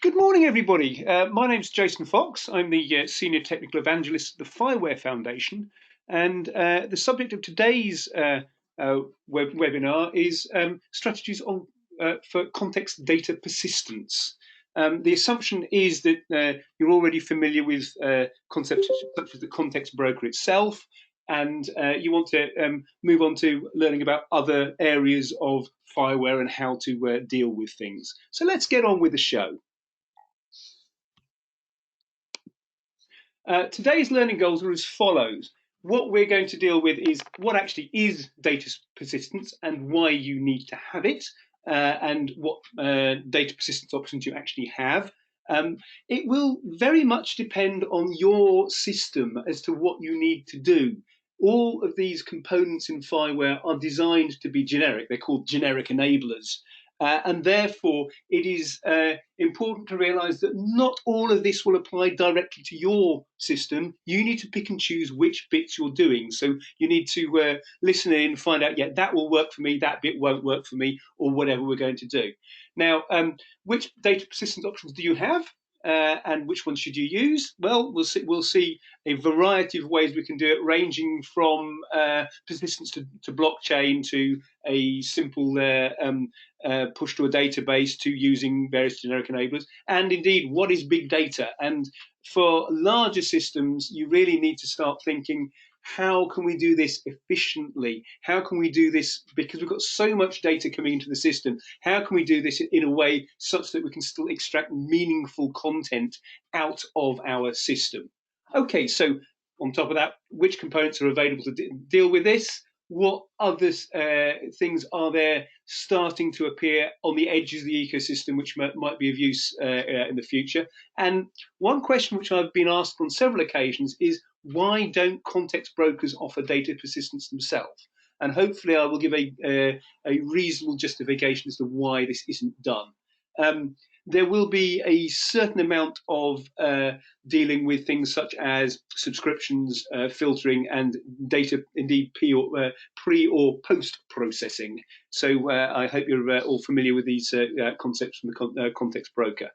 Good morning, everybody. My name's Jason Fox. I'm the Senior Technical Evangelist at the FIWARE Foundation. And the subject of today's webinar is strategies for context data persistence. The assumption is that you're already familiar with concepts such as the context broker itself, and you want to move on to learning about other areas of FIWARE and how to deal with things. So let's get on with the show. Today's learning goals are as follows. What we're going to deal with is what actually is data persistence and why you need to have it, and what data persistence options you actually have. It will very much depend on your system as to what you need to do. All of these components in FIWARE are designed to be generic. They're called generic enablers. And therefore, it is important to realize that not all of this will apply directly to your system. You need to pick and choose which bits you're doing. So you need to listen in, find out, yeah, that will work for me, that bit won't work for me, or whatever we're going to do. Now, which data persistence options do you have? And which ones should you use? Well, we'll see a variety of ways we can do it, ranging from persistence to blockchain to a simple push to a database to using various generic enablers. And indeed, what is big data? And for larger systems, you really need to start thinking, how can we do this efficiently? How can we do this, because we've got so much data coming into the system, how can we do this in a way such that we can still extract meaningful content out of our system? Okay, so on top of that, which components are available to deal with this? What other things are there starting to appear on the edges of the ecosystem which might be of use in the future? And one question which I've been asked on several occasions is, why don't context brokers offer data persistence themselves? And hopefully I will give a reasonable justification as to why this isn't done. There will be a certain amount of dealing with things such as subscriptions, filtering, and data, indeed, pre or post processing. So I hope you're all familiar with these concepts from the context broker.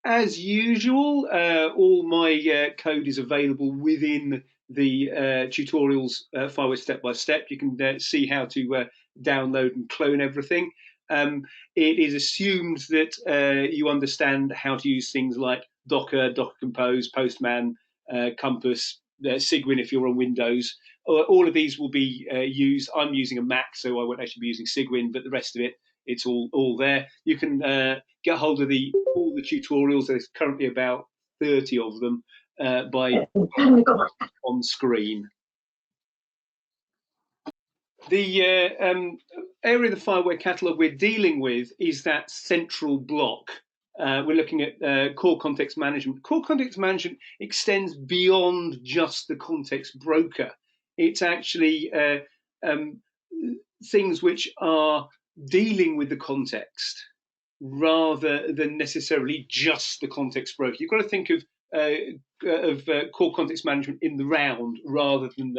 As usual, all my code is available within the tutorials FIWARE step by step. You can see how to download and clone everything. It is assumed that you understand how to use things like Docker, Docker Compose, Postman, Compass, Cygwin if you're on Windows. All of these will be used. I'm using a Mac, so I won't actually be using Cygwin, but the rest of it, it's all there. You can get hold of all the tutorials. There's currently about 30 of them by on screen. The area of the FIWARE Catalogue we're dealing with is that central block. We're looking at core context management. Core context management extends beyond just the context broker. It's actually things which are dealing with the context rather than necessarily just the context broker. You've got to think of core context management in the round rather than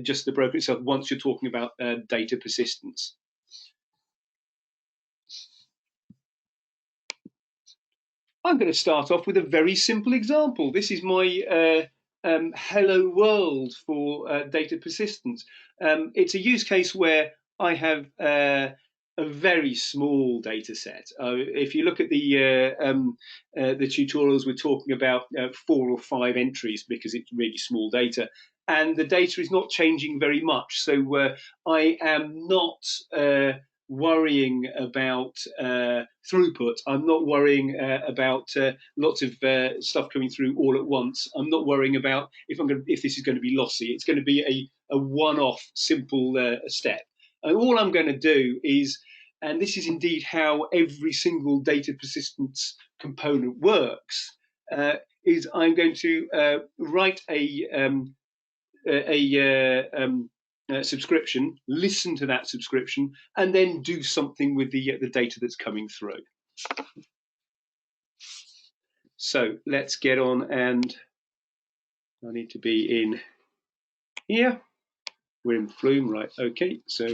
just the broker itself once you're talking about data persistence. I'm going to start off with a very simple example. This is my hello world for data persistence. It's a use case where I have a very small data set. If you look at the tutorials, we're talking about 4 or 5 entries because it's really small data. And the data is not changing very much. So I am not worrying about throughput. I'm not worrying about lots of stuff coming through all at once. I'm not worrying about if this is going to be lossy. It's going to be a one-off simple step. And all I'm going to do is, and this is indeed how every single data persistence component works, is I'm going to write a subscription, listen to that subscription, and then do something with the data that's coming through. So let's get on, and I need to be in here. We're in Flume, right? Okay, so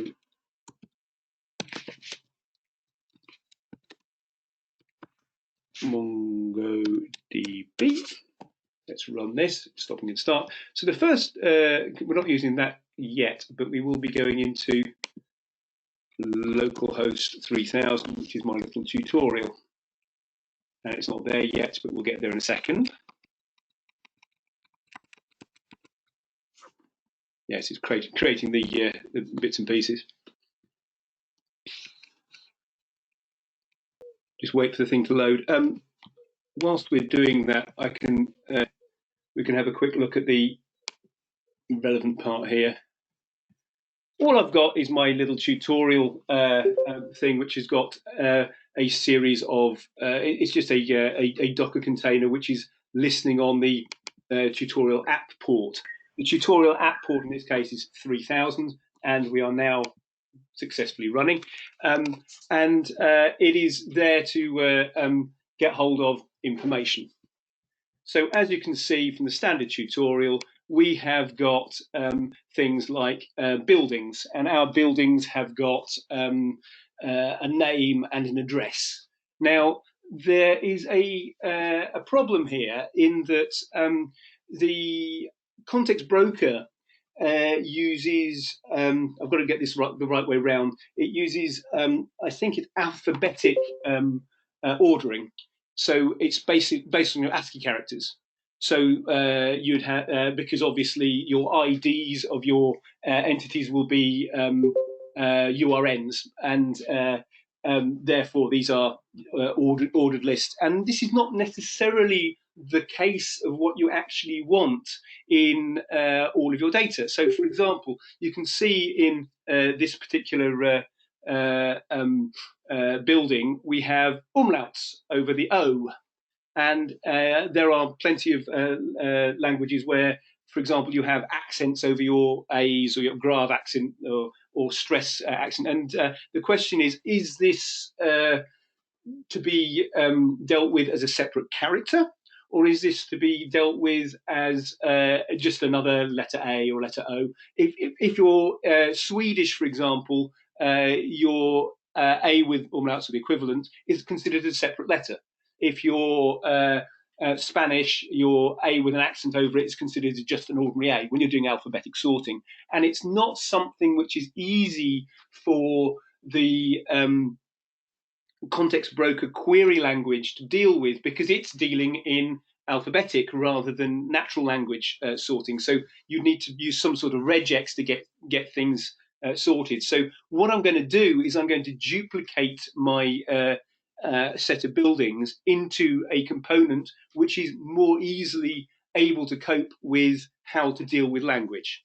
Mongo-DB. Let's run this, stopping and start. So the first, we're not using that yet, but we will be going into localhost 3000, which is my little tutorial. And it's not there yet, but we'll get there in a second. Yes, it's creating the bits and pieces. Just wait for the thing to load. Whilst we're doing that, we can have a quick look at the relevant part here. All I've got is my little tutorial thing, which has got a series of, it's just a Docker container which is listening on the tutorial app port. The tutorial app port in this case is 3000, and we are now successfully running. And it is there to get hold of information. So as you can see from the standard tutorial, we have got things like buildings, and our buildings have got a name and an address. Now, there is a problem here in that the context broker uses, I've got to get this the right way around, it uses, I think it's alphabetic ordering. So it's based on your ASCII characters. So you'd have, because obviously your IDs of your entities will be URNs, and therefore these are ordered lists. And this is not necessarily the case of what you actually want in all of your data. So, for example, you can see in this particular building, we have umlauts over the O. And there are plenty of languages where, for example, you have accents over your A's, or your grave accent or stress accent. And the question is this to be dealt with as a separate character? Or is this to be dealt with as just another letter A or letter O? If you're Swedish, for example, your A with umlauts or the equivalent is considered a separate letter. If you're Spanish, your A with an accent over it is considered just an ordinary A when you're doing alphabetic sorting. And it's not something which is easy for the context broker query language to deal with, because it's dealing in alphabetic rather than natural language sorting. So you need to use some sort of regex to get things sorted. So what I'm going to do is I'm going to duplicate my set of buildings into a component which is more easily able to cope with how to deal with language.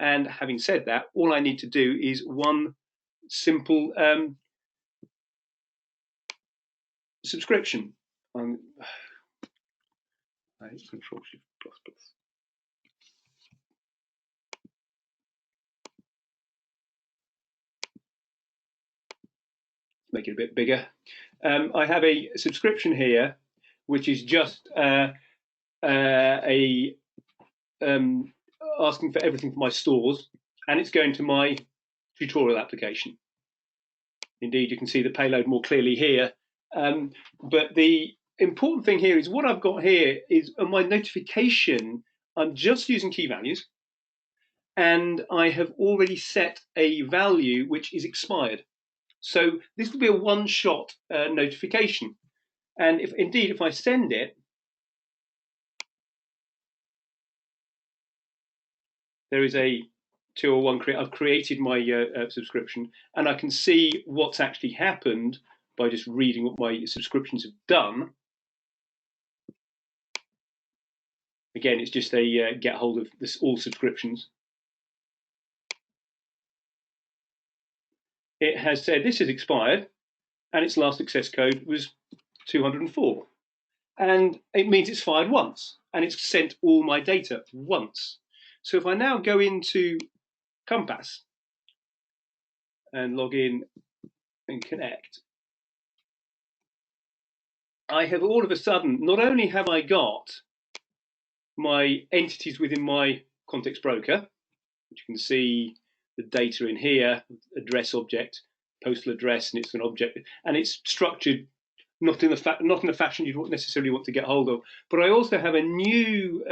And having said that, all I need to do is one simple subscription. Control Shift plus plus. Make it a bit bigger. I have a subscription here, which is just asking for everything for my stores, and it's going to my tutorial application. Indeed, you can see the payload more clearly here. But the important thing here is what I've got here is on my notification, I'm just using key values, and I have already set a value which is expired. So this will be a one-shot notification. And if I send it, there is a 201 create. I've created my subscription, and I can see what's actually happened by just reading what my subscriptions have done. Again, it's just a get hold of this all subscriptions. It has said this is expired, and its last access code was 204. And it means it's fired once, and it's sent all my data once. So if I now go into Compass and log in and connect, I have all of a sudden, not only have I got my entities within my context broker, which you can see the data in here, address object, postal address, and it's an object, and it's structured not in a fashion you'd necessarily want to get hold of. But I also have a new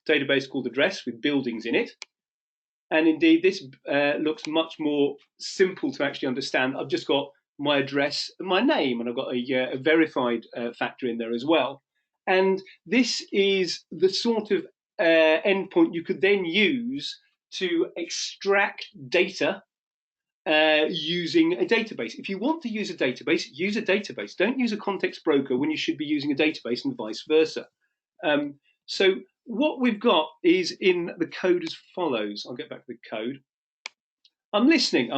database called Address with buildings in it. And indeed, this looks much more simple to actually understand. I've just got my address and my name, and I've got a verified factor in there as well. And this is the sort of endpoint you could then use to extract data using a database. If you want to use a database, use a database. Don't use a context broker when you should be using a database, and vice versa. So what we've got is in the code as follows. I'll get back to the code. I'm listening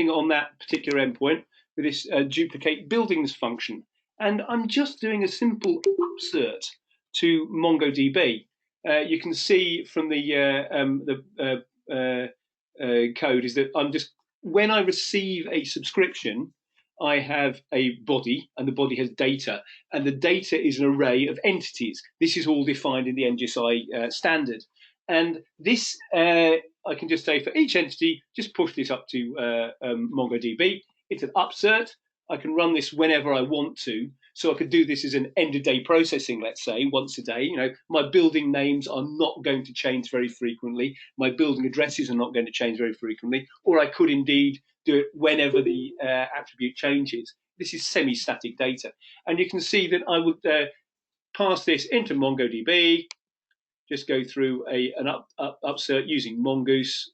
on that particular endpoint with this duplicate buildings function. And I'm just doing a simple upsert to Mongo-DB. You can see from the code is that I'm just, when I receive a subscription, I have a body, and the body has data, and the data is an array of entities. This is all defined in the NGSI standard. And this, I can just say for each entity, just push this up to Mongo-DB. It's an upsert. I can run this whenever I want to. So I could do this as an end-of-day processing, let's say, once a day. You know, my building names are not going to change very frequently. My building addresses are not going to change very frequently. Or I could indeed do it whenever the attribute changes. This is semi-static data. And you can see that I would pass this into Mongo-DB, just go through an upsert using Mongoose,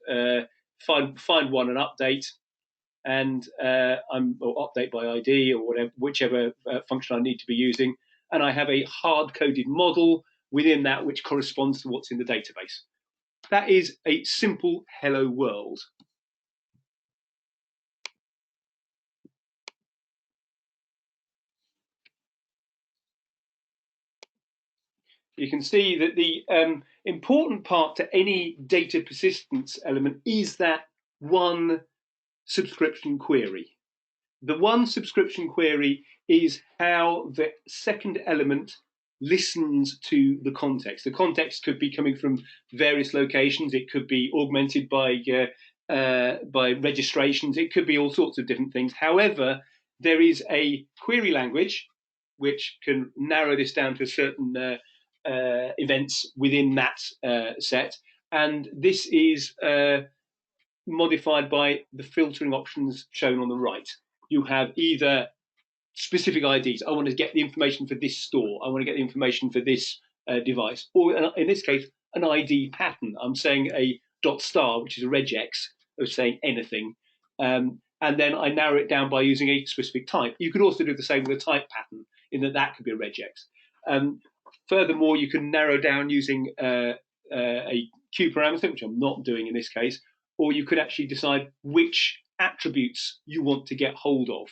find one and update, and or update by ID or whatever, whichever function I need to be using. And I have a hard-coded model within that which corresponds to what's in the database. That is a simple hello world. You can see that the important part to any data persistence element is that one subscription query. The one subscription query is how the second element listens to the context. The context could be coming from various locations. It could be augmented by registrations. It could be all sorts of different things. However, there is a query language which can narrow this down to certain events within that set. And this is modified by the filtering options shown on the right. You have either specific IDs. I want to get the information for this store. I want to get the information for this device. Or in this case, an ID pattern. I'm saying a .star, which is a regex of saying anything. And then I narrow it down by using a specific type. You could also do the same with a type pattern, in that that could be a regex. Furthermore, you can narrow down using a Q parameter, which I'm not doing in this case, or you could actually decide which attributes you want to get hold of.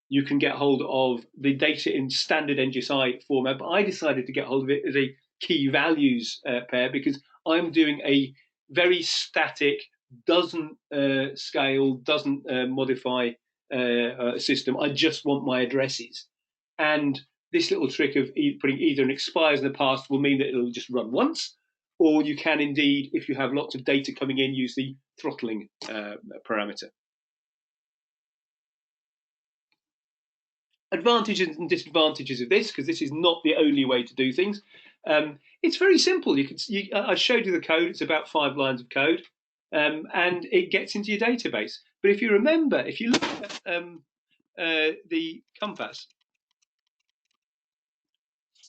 You can get hold of the data in standard NGSI format, but I decided to get hold of it as a key values pair because I'm doing a very static, doesn't scale, doesn't modify system. I just want my addresses. And this little trick of putting either an expires in the past will mean that it'll just run once, or you can indeed, if you have lots of data coming in, use the throttling parameter. Advantages and disadvantages of this, because this is not the only way to do things. It's very simple. I showed you the code. It's about 5 lines of code, and it gets into your database. But if you remember, if you look at the compass,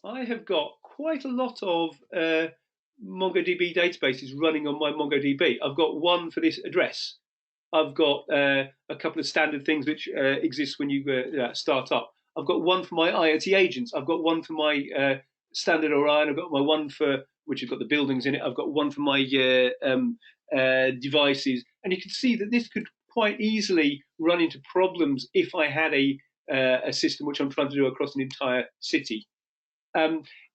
I have got quite a lot of MongoDB databases running on my MongoDB. I've got one for this address. I've got a couple of standard things which exist when you start up. I've got one for my IoT agents. I've got one for my standard Orion. I've got my one for, which has got the buildings in it. I've got one for my devices. And you can see that this could quite easily run into problems if I had a system which I'm trying to do across an entire city.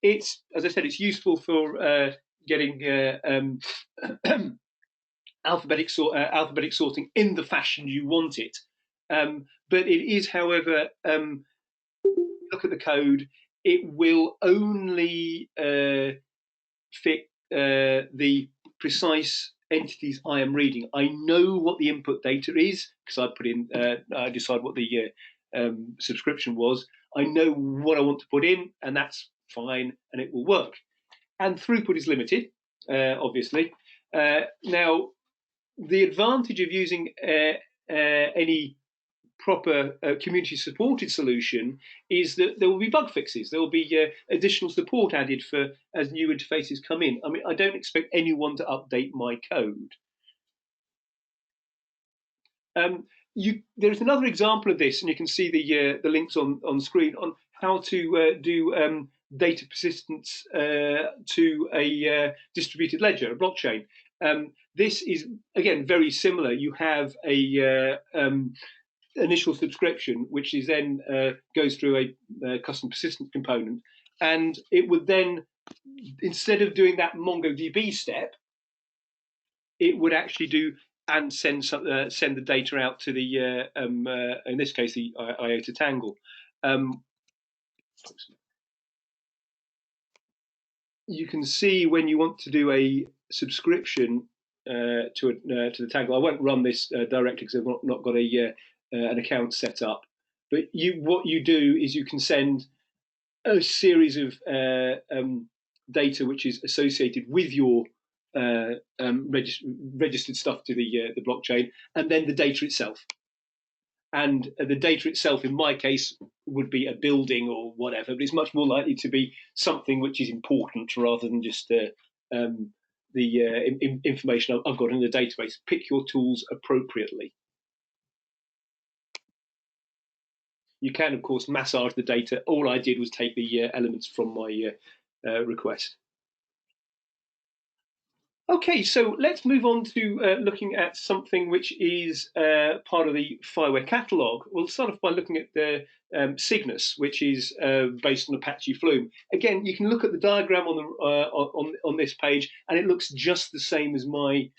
It's, as I said, it's useful for getting alphabetic sorting in the fashion you want it. But it is, however, look at the code, it will only fit the precise entities I am reading. I know what the input data is because I put in, I decide what the subscription was. I know what I want to put in, and that's fine, and it will work. And throughput is limited, obviously. Now, the advantage of using any proper community-supported solution is that there will be bug fixes. There will be additional support added for as new interfaces come in. I mean, I don't expect anyone to update my code. There's another example of this, and you can see the links on screen on how to do data persistence to a distributed ledger, a blockchain. This is, again, very similar. You have a initial subscription, which is then goes through a custom persistence component, and it would then, instead of doing that Mongo-DB step, it would actually do and send the data out to the in this case the IOTA Tangle. You can see when you want to do a subscription to the Tangle. I won't run this directly because I've not got an account set up. But what you do is you can send a series of data which is associated with your registered stuff to the blockchain, and then the data itself. And the data itself, in my case, would be a building or whatever, but it's much more likely to be something which is important rather than just the information I've got in the database. Pick your tools appropriately. You can, of course, massage the data. All I did was take the elements from my request. Okay, so let's move on to looking at something which is part of the FIWARE Catalogue. We'll start off by looking at the Cygnus, which is based on Apache Flume. Again, you can look at the diagram on this page, and it looks just the same as my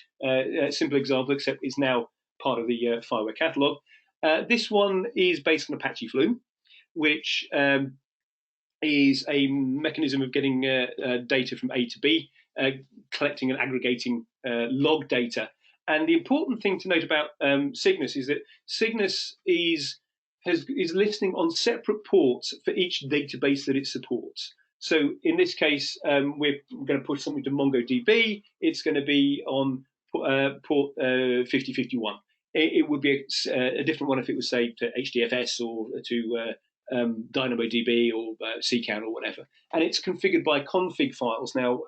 simple example, except it's now part of the FIWARE Catalogue. This one is based on Apache Flume, which is a mechanism of getting data from A to B, collecting and aggregating log data. And the important thing to note about Cygnus is that Cygnus is listening on separate ports for each database that it supports. So in this case, we're going to push something to MongoDB. It's going to be on port 5051. It would be a different one if it was, say, to HDFS or to DynamoDB or CCAN or whatever. And it's configured by config files. Now,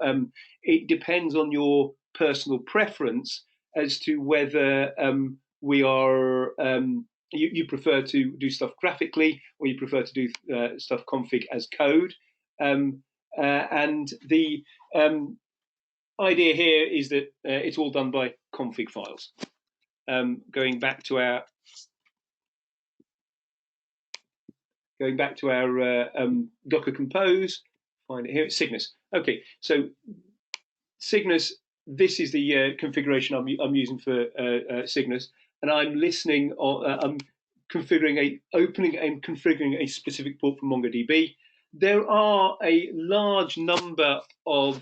it depends on your personal preference as to whether you prefer to do stuff graphically or you prefer to do stuff config as code. And the idea here is that it's all done by config files. Going back to our Docker Compose, find it here. It's Cygnus. Okay, so Cygnus. This is the configuration I'm using for Cygnus, and I'm listening. I'm opening and configuring a specific port for MongoDB. There are a large number of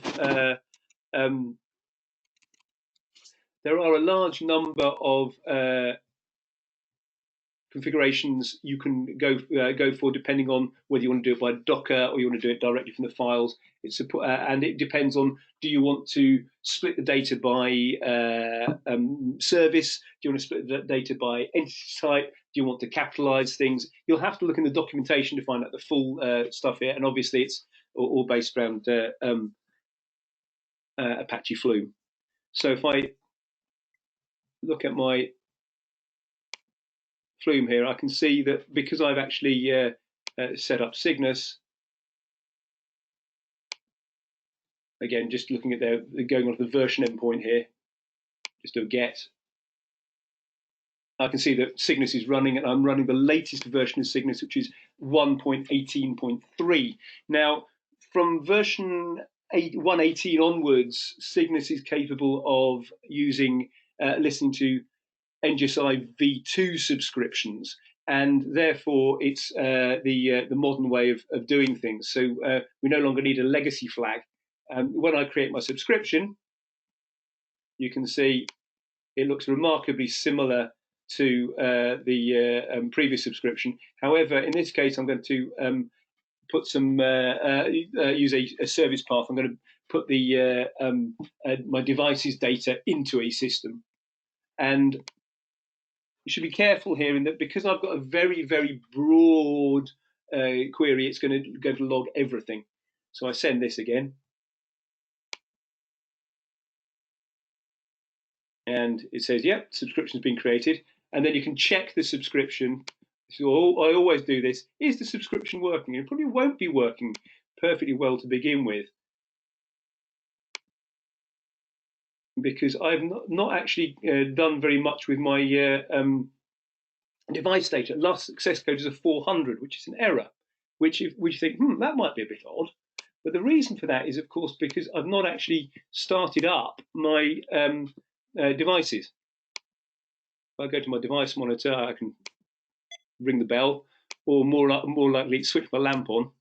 configurations you can go for, depending on whether you want to do it by Docker or you want to do it directly from the files. And it depends on, do you want to split the data by service? Do you want to split the data by entity type? Do you want to capitalize things? You'll have to look in the documentation to find out the full stuff here. And obviously, it's all based around Apache Flume. So if I look at my Flume here, I can see that because I've actually set up Cygnus, again, just looking at going on to the version endpoint here, just do a get. I can see that Cygnus is running, and I'm running the latest version of Cygnus, which is 1.18.3. Now, from version 1.18 onwards, Cygnus is capable of using listening to NGSI v2 subscriptions, and therefore it's the modern way of doing things. So we no longer need a legacy flag. When I create my subscription, you can see it looks remarkably similar to the previous subscription. However, in this case, I'm going to put some use a service path. I'm going to put the my device's data into a system, and you should be careful here in that because I've got a very, very broad query, it's going to log everything. So I send this again, and it says, "Yep, subscription's been created." And then you can check the subscription. So I always do this. Is the subscription working? It probably won't be working perfectly well to begin with, because I've not actually done very much with my device data. Last success code is a 400, which is an error, which you think, that might be a bit odd. But the reason for that is, of course, because I've not actually started up my devices. If I go to my device monitor, I can ring the bell, or more likely switch my lamp on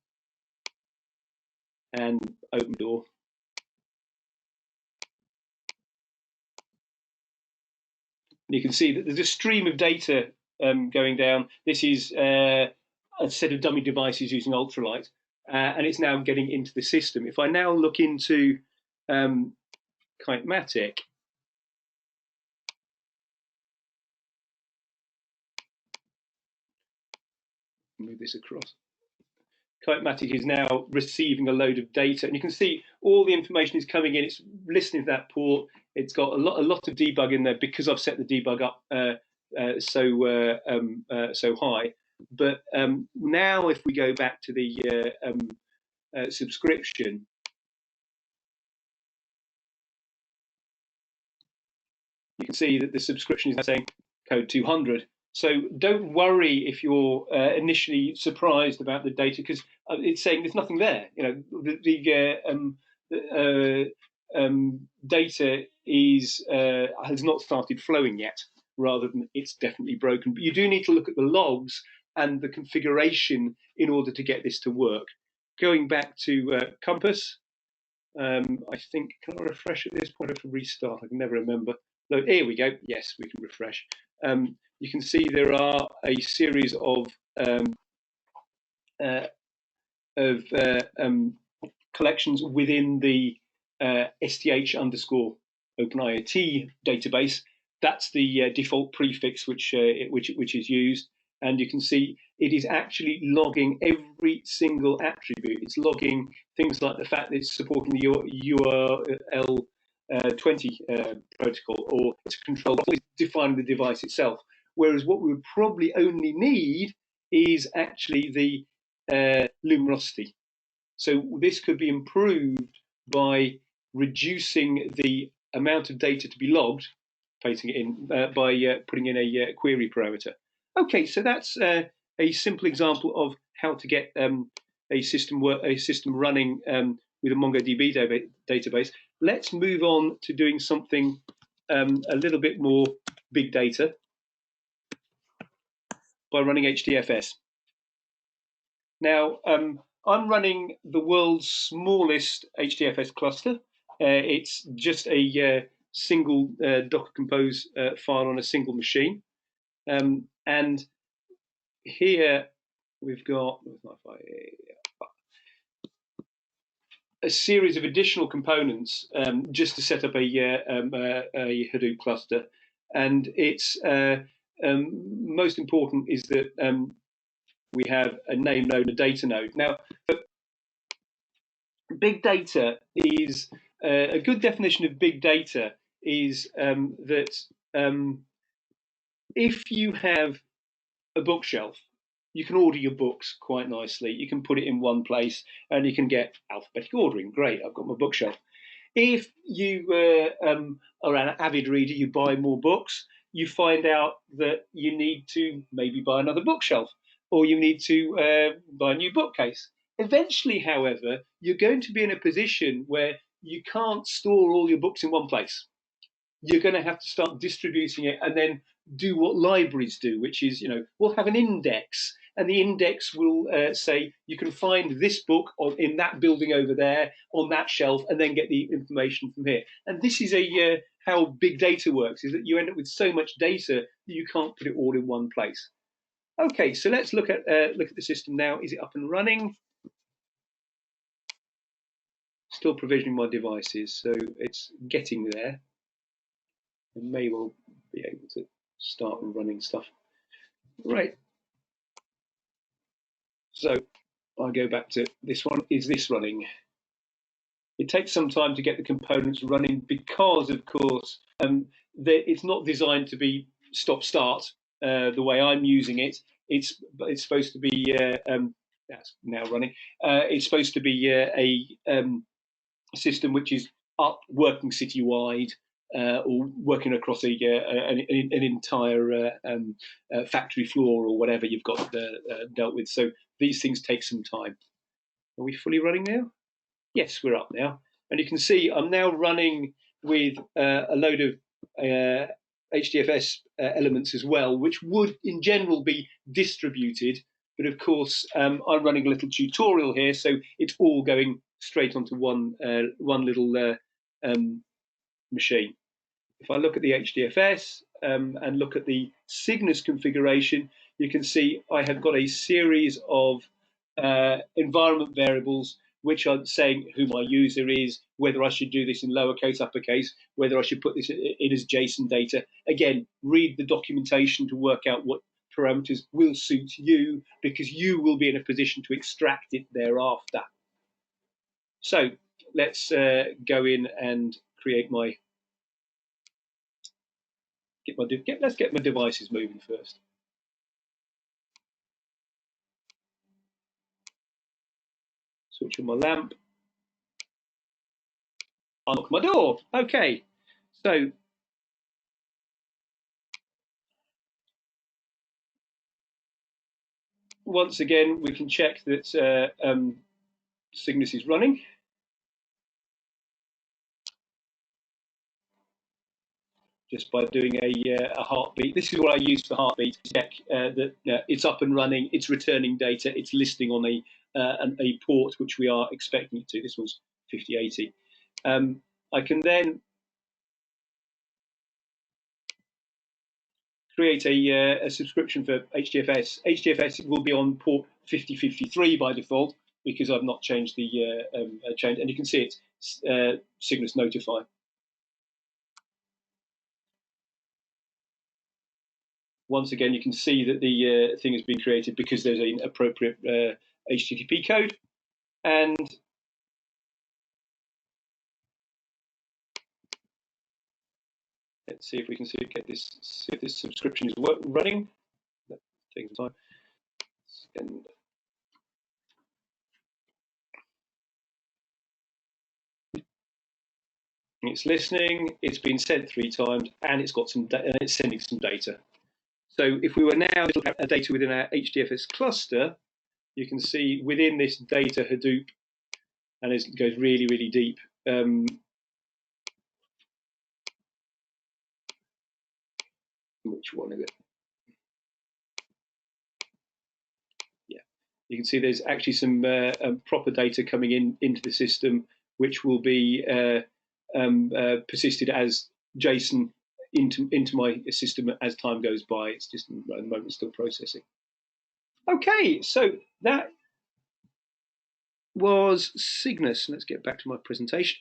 and open the door. You can see that there's a stream of data going down. This is a set of dummy devices using ultralight, and it's now getting into the system. If I now look into Kitematic, move this across. Kitematic is now receiving a load of data, and you can see all the information is coming in. It's listening to that port. It's got a lot of debug in there because I've set the debug up so high. But now, if we go back to the subscription, you can see that the subscription is now saying code 200. So don't worry if you're initially surprised about the data, because it's saying there's nothing there. You know, the data has not started flowing yet, rather than it's definitely broken. But you do need to look at the logs and the configuration in order to get this to work. Going back to Compass, I think, can I refresh at this point? I have to restart. I can never remember. So here we go. Yes, we can refresh. You can see there are a series of collections within the STH_OpenIoT database. That's the default prefix which is used, and you can see it is actually logging every single attribute. It's logging things like the fact that it's supporting the URL 20 protocol, or it's control, it's defining the device itself. Whereas what we would probably only need is actually the luminosity. So this could be improved by reducing the amount of data to be logged, placing it in by putting in a query parameter. Okay, so that's a simple example of how to get a system running with a MongoDB database. Let's move on to doing something a little bit more big data by running HDFS. Now, I'm running the world's smallest HDFS cluster. It's just a single Docker Compose file on a single machine. And here we've got a series of additional components just to set up a Hadoop cluster. And it's most important is that we have a name node and a data node. Now, big data is a good definition of big data is that if you have a bookshelf, you can order your books quite nicely. You can put it in one place and you can get alphabetic ordering. Great, I've got my bookshelf. If you are an avid reader, you buy more books, you find out that you need to maybe buy another bookshelf, or you need to buy a new bookcase. Eventually, however, you're going to be in a position where you can't store all your books in one place. You're going to have to start distributing it and then do what libraries do, which is, we'll have an index, and the index will say you can find this book in that building over there on that shelf, and then get the information from here. And this is how big data works, is that you end up with so much data that you can't put it all in one place. Okay, so let's look at the system now. Is it up and running? Still provisioning my devices, so it's getting there. I may well be able to start running stuff. Right. So I go back to this one. Is this running? It takes some time to get the components running because, of course, it's not designed to be stop-start the way I'm using it. It's supposed to be that's now running. It's supposed to be a system which is up working citywide or working across an entire factory floor or whatever you've got dealt with. So these things take some time. Are we fully running now? Yes, we're up now. And you can see I'm now running with a load of HDFS elements as well, which would in general be distributed. But of course, I'm running a little tutorial here, so it's all going straight onto one little machine. If I look at the HDFS and look at the Cygnus configuration, you can see I have got a series of environment variables which are saying who my user is, whether I should do this in lowercase, uppercase, whether I should put this in as JSON data. Again, read the documentation to work out what parameters will suit you, because you will be in a position to extract it thereafter. So let's go in and create my let's get my devices moving first. Switch on my lamp. Unlock my door. Okay, so once again we can check that Cygnus is running. Just by doing a heartbeat. This is what I use for heartbeat to check that it's up and running, it's returning data, it's listing on a port which we are expecting it to. This one's 5080. I can then create a subscription for HDFS. HDFS will be on port 5053 by default because I've not changed the change, and you can see it's Cygnus Notify. Once again, you can see that the thing has been created because there's an appropriate HTTP code. And let's see if we can see if this subscription is running. That takes time. And it's listening. It's been sent 3 times, and it's got some and it's sending some data. So if we were now to look at data within our HDFS cluster, you can see within this data Hadoop, and it goes really, really deep. Which one is it? Yeah, you can see there's actually some proper data coming into the system, which will be persisted as JSON into my system as time goes by. It's just at the moment still processing. Okay, so that was Cygnus. Let's get back to my presentation.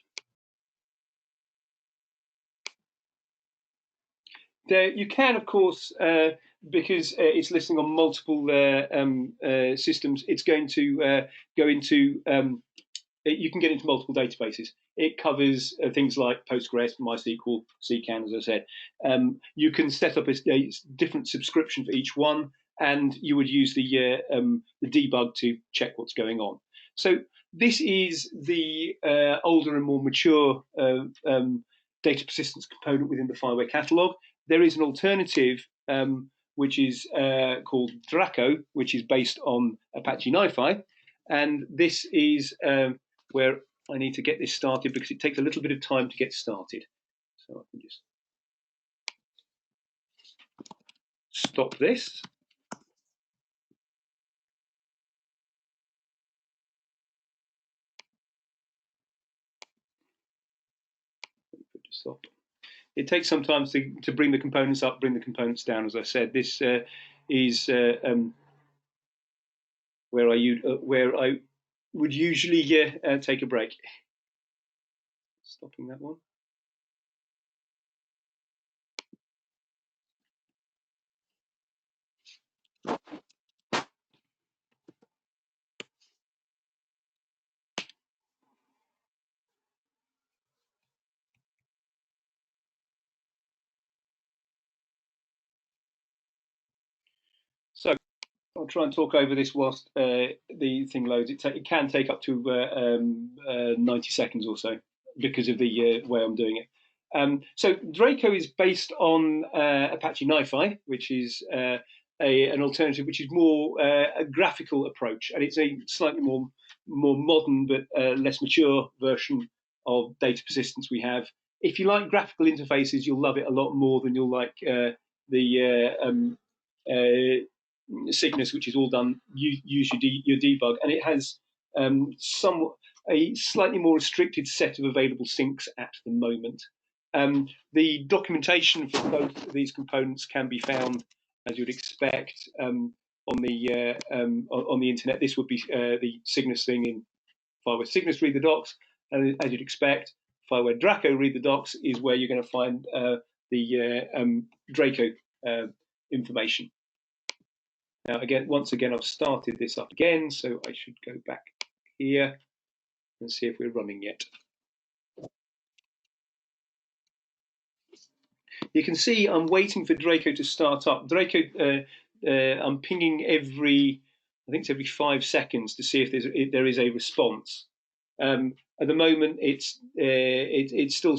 There, you can, of course, because it's listening on multiple systems, it's going to go into, you can get into multiple databases. It covers things like Postgres, MySQL, CCAN, as I said. You can set up a different subscription for each one, and you would use the debug to check what's going on. So this is the older and more mature data persistence component within the FIWARE Catalogue. There is an alternative which is called Draco, which is based on Apache NIFI, and this is where I need to get this started because it takes a little bit of time to get started. So I can just stop this. Stop. It takes some time to bring the components up, bring the components down. As I said, this is where I would usually take a break. Stopping that one. So I'll try and talk over this whilst the thing loads. It can take up to 90 seconds or so because of the way I'm doing it. So Draco is based on Apache NIFI, which is an alternative, which is more a graphical approach, and it's a slightly more modern but less mature version of data persistence we have. If you like graphical interfaces, you'll love it a lot more than you'll like the Cygnus, which is all done. Use your debug, and it has a slightly more restricted set of available syncs at the moment. The documentation for both of these components can be found, as you'd expect, on the internet. This would be the Cygnus thing in FIWARE Cygnus read the docs, and as you'd expect, FIWARE Draco read the docs is where you're going to find the Draco information. Now, once again, I've started this up again, so I should go back here and see if we're running yet. You can see I'm waiting for Draco to start up. Draco, I'm pinging I think it's every 5 seconds to see if there is a response. At the moment, it's still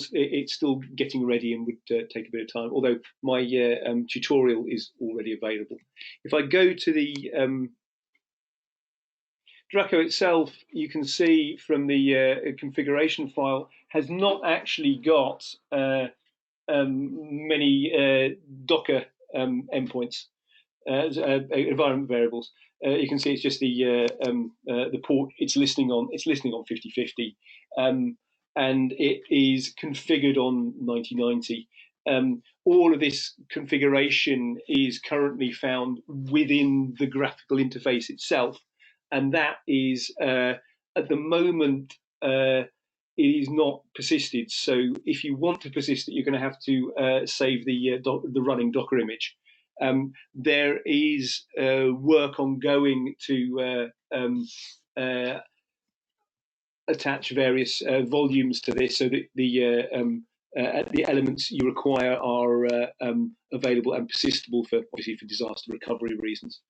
getting ready and would take a bit of time. Although my tutorial is already available. If I go to the Draco itself, you can see from the configuration file has not actually got many Docker endpoints, environment variables. You can see it's just the port it's listening on. It's listening on 5050, and it is configured on 9090. All of this configuration is currently found within the graphical interface itself, and that is at the moment it is not persisted. So if you want to persist it, you're going to have to save the running Docker image. There is work ongoing to attach various volumes to this so that the elements you require are available and persistable for, obviously, for disaster recovery reasons.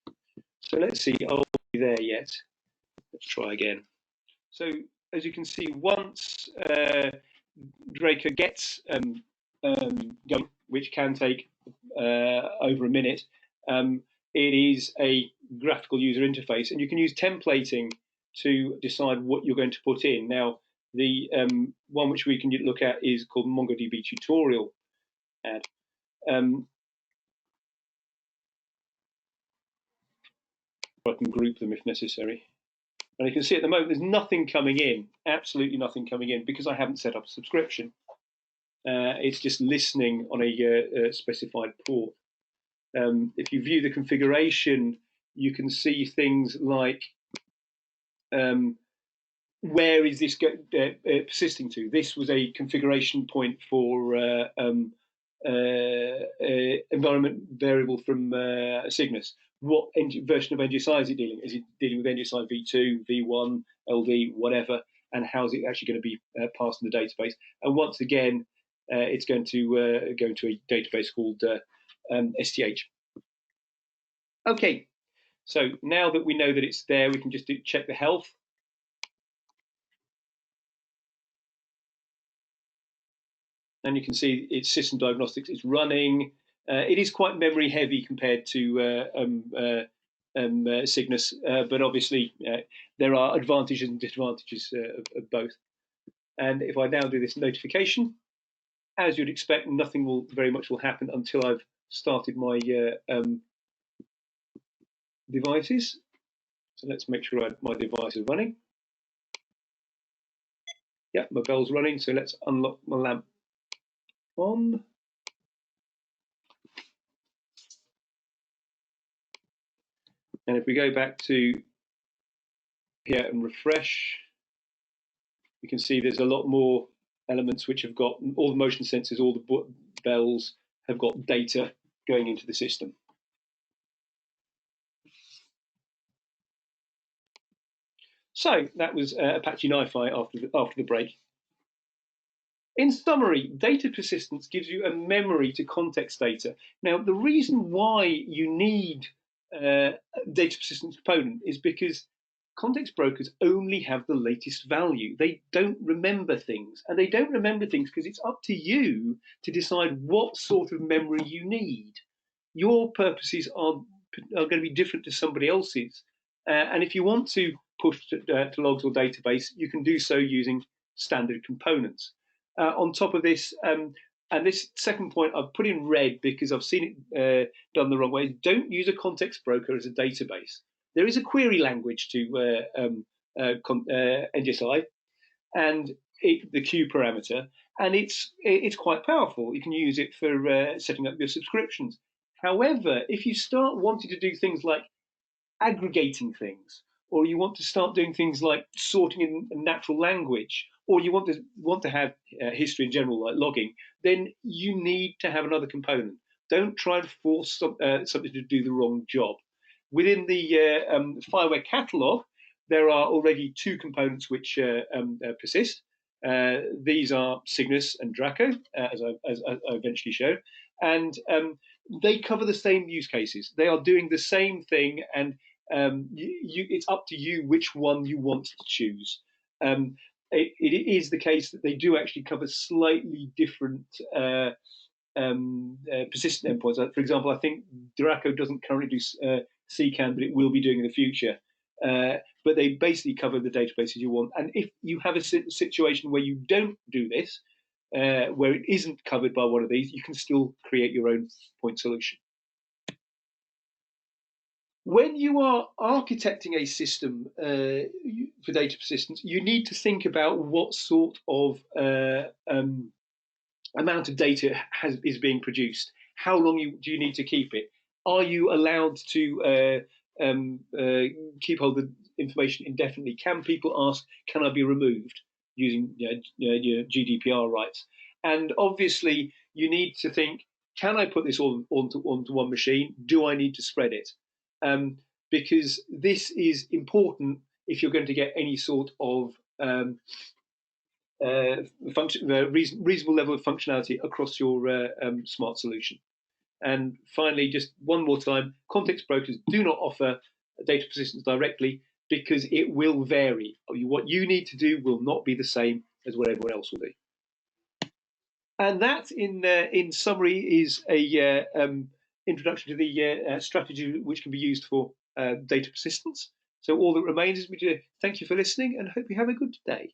So let's see, are we there yet? Let's try again. So as you can see, once Draco gets going, which can take over a minute, it is a graphical user interface, and you can use templating to decide what you're going to put in. Now, the one which we can look at is called Mongo-DB tutorial add. I can group them if necessary. And you can see at the moment there's nothing coming in, absolutely nothing coming in, because I haven't set up a subscription. It's just listening on a specified port. If you view the configuration, you can see things like where is this persisting to? This was a configuration point for environment variable from Cygnus. What version of NGSI is it dealing? Is it dealing with NGSI v2, v1, LD, whatever? And how is it actually going to be passed in the database? And once again, it's going to go into a database called STH. Okay, so now that we know that it's there, we can just check the health. And you can see it's system diagnostics. It's running. It is quite memory heavy compared to Cygnus, but obviously there are advantages and disadvantages of both. And if I now do this notification, as you'd expect, nothing very much will happen until I've started my devices. So let's make sure my device is running. Yeah, my bell's running. So let's unlock my lamp on. And if we go back to here and refresh, you can see there's a lot more elements which have got all the motion sensors, all the bells have got data going into the system. So that was Apache NIFI after the break. In summary, data persistence gives you a memory to context data. Now, the reason why you need a data persistence component is because context brokers only have the latest value. They don't remember things, and they don't remember things because it's up to you to decide what sort of memory you need. Your purposes are going to be different to somebody else's, and if you want to push to logs or database, you can do so using standard components. On top of this, and this second point I've put in red because I've seen it done the wrong way, don't use a context broker as a database. There is a query language to NGSI and the queue parameter, and it's quite powerful. You can use it for setting up your subscriptions. However, if you start wanting to do things like aggregating things, or you want to start doing things like sorting in natural language, or you want to have history in general, like logging, then you need to have another component. Don't try and force something to do the wrong job. Within the FIWARE Catalogue, there are already two components which persist. These are Cygnus and Draco, as I eventually showed, and they cover the same use cases. They are doing the same thing, and it's up to you which one you want to choose. It is the case that they do actually cover slightly different persistent endpoints. For example, I think Draco doesn't currently do CCAN, but it will be doing in the future. But they basically cover the databases you want. And if you have a situation where you don't do this, where it isn't covered by one of these, you can still create your own point solution. When you are architecting a system for data persistence, you need to think about what sort of amount of data is being produced. How long do you need to keep it? Are you allowed to keep hold of the information indefinitely? Can people ask, can I be removed using your GDPR rights? And obviously, you need to think, can I put this all onto one machine? Do I need to spread it? Because this is important if you're going to get any sort of reasonable level of functionality across your smart solution. And finally, just one more time, context brokers do not offer data persistence directly because it will vary. What you need to do will not be the same as what everyone else will do. And that, in summary, is a introduction to the strategy which can be used for data persistence. So all that remains is me to thank you for listening and hope you have a good day.